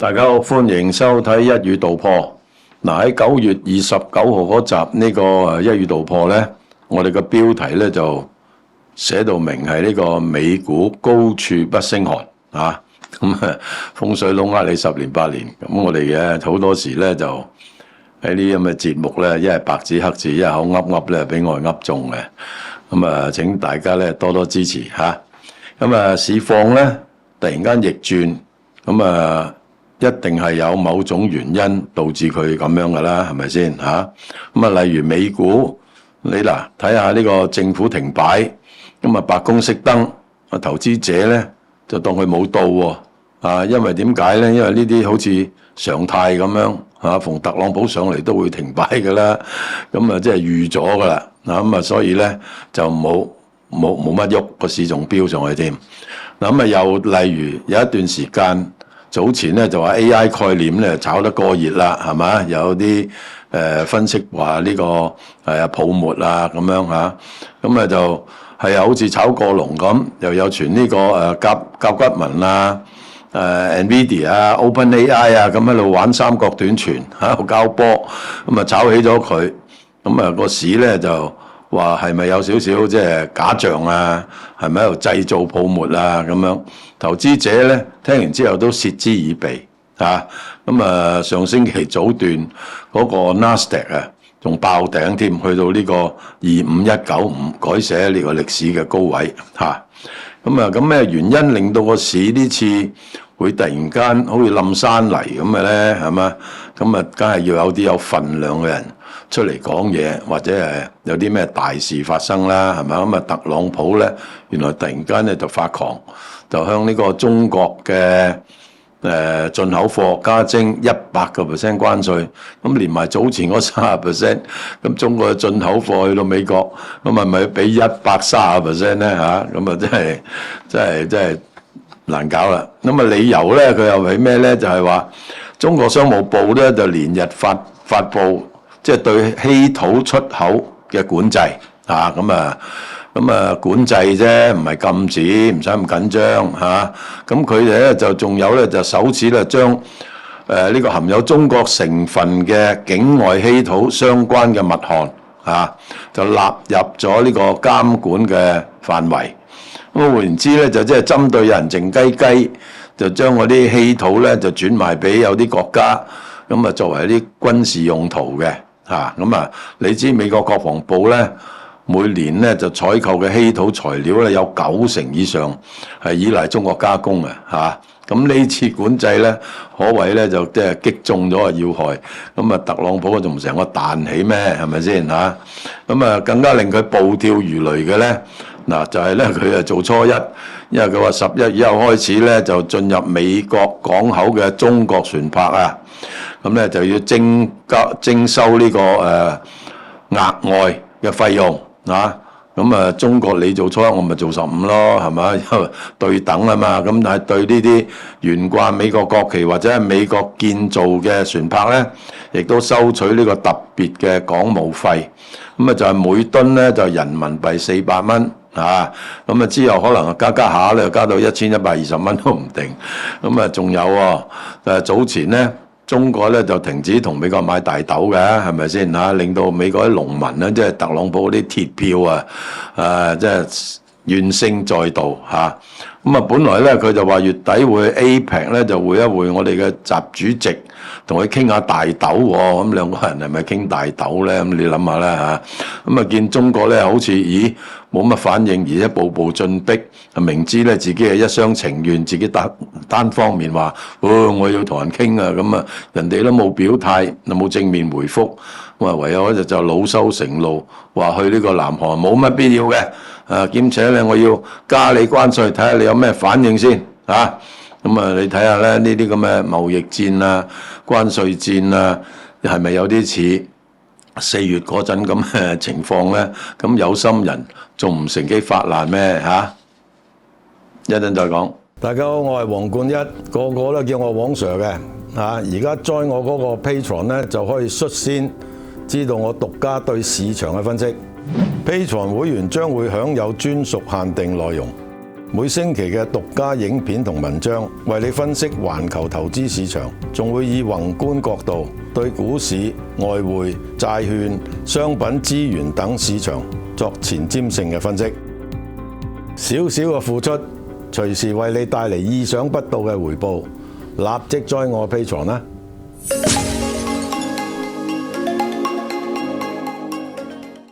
大家好，歡迎收睇一語道破。嗱，喺9月29號嗰集呢個一語道破呢，我哋嘅標題呢就寫到明係呢個美股高處不勝寒啊！咁風水佬呃你10年8年，咁我哋嘅好多時呢就喺呢啲咁嘅節目呢，一係白紙黑字，一口噏呢俾我哋噏中嘅。咁啊，請大家呢多多支持嚇。咁啊，市況呢突然間逆轉，咁啊〜一定係有某種原因導致佢咁樣噶啦，係咪先嚇？咁啊，例如美股，你嗱睇下呢個政府停擺，咁啊白宮熄燈，啊投資者咧就當佢冇到喎，啊，因為點解咧？因為呢啲好似常態咁樣嚇，逢特朗普上嚟都會停擺噶啦，咁啊即係預咗噶啦，嗱咁啊，所以咧就冇乜喐，個市仲飆上去添。嗱咁啊，又例如有一段時間。早前咧就話 AI 概念咧炒得過熱啦，係嘛？有啲分析話呢個泡沫啊咁樣嚇，咁啊就係好似炒過龍咁，又有傳呢個甲骨文啊、NVIDIA 啊、OpenAI 啊咁喺度玩三角短傳喺度交波，咁啊炒起咗佢，咁啊個市咧就話係咪有少少即係假象啊？係咪喺度製造泡沫啊？咁樣投資者咧聽完之後都嗤之以鼻嚇。咁啊上星期早段嗰個 Nasdaq 啊仲爆頂添，去到呢個25195，改寫呢個歷史嘅高位嚇。咁咩原因令到個市呢次會突然間好似冧山泥咁嘅咧？係嘛？咁啊，梗係要有啲有份量嘅人出嚟講嘢，或者係有啲咩大事發生啦，係咪？咁啊，特朗普咧原來突然間咧就發狂，就向呢個中國嘅進口貨加徵100% 關稅，咁連埋早前嗰30%，咁中國嘅進口貨去到美國，咁係咪俾130%咧嚇？咁啊真係難搞啦。咁啊理由咧佢又係咩咧？就係話中國商務部咧就連日發布，即係對稀土出口嘅管制嚇。咁啊管制啫，唔係禁止，唔使咁緊張嚇。咁佢哋咧就仲有咧就首次咧將呢個含有中國成分嘅境外稀土相關嘅物項嚇，就納入咗呢個監管嘅範圍。咁換言之咧，就即係針對有人靜雞雞，就將嗰啲稀土咧就轉賣俾有啲國家，咁啊作為啲軍事用途嘅嚇。咁啊，你知美國國防部咧每年咧就採購嘅稀土材料咧有90%以上係依賴中國加工嘅嚇。咁呢次管制咧，可謂咧就即係擊中咗個要害。咁啊，特朗普仲唔成個彈起咩？係咪先嚇？咁啊，更加令佢暴跳如雷嘅咧，嗱就係咧佢啊做初一，因為佢話11月1號開始咧就進入美國港口嘅中國船舶啊，咁咧就要徵收呢個額外嘅費用啊。咁啊，中國你做初一，我咪做15咯，係咪？因為對等啊嘛。咁但係對呢啲懸掛美國國旗或者係美國建造嘅船舶咧，亦都收取呢個特別嘅港務費。咁啊就係每噸咧就人民幣400蚊啊。咁啊之後可能加下咧，加到1120蚊都唔定。咁啊仲有喎，早前咧。中國咧就停止同美國買大豆嘅，係咪先嚇？令到美國啲農民咧，即係特朗普嗰啲鐵票啊，即係怨聲載道嚇。咁啊，本來咧佢就話月底會 APEC 咧就會一會我哋嘅習主席同佢傾下大豆喎。咁兩個人係咪傾大豆咧？咁你諗下啦嚇。咁啊見中國咧好似冇乜反應，而且步步進逼，明知咧自己係一廂情願，自己單方面話，我要同人傾啊，咁啊人哋都冇表態，冇正面回覆，咁啊唯有咧就惱羞成怒，話去呢個南韓冇乜必要嘅，兼且咧我要加你關稅，睇下你有咩反應先嚇。咁啊你睇下咧呢啲咁嘅貿易戰啊、關稅戰啊，係咪有啲似4月嗰陣咁嘅情況咧？咁有心人仲唔乘機發難咩嚇？一陣再講。大家好，我係黃冠一，個個都叫我黃 Sir 嘅嚇。而家 join 我嗰個 Patreon 咧，就可以率先知道我獨家對市場嘅分析。Patreon 會員將會享有專屬限定內容。每星期嘅獨家影片同文章，為你分析環球投資市場，仲會以宏觀角度對股市、外匯、債券、商品、資源等市場作前瞻性嘅分析。少少嘅付出，隨時為你帶嚟意想不到嘅回報。立即join我 Patreon啦！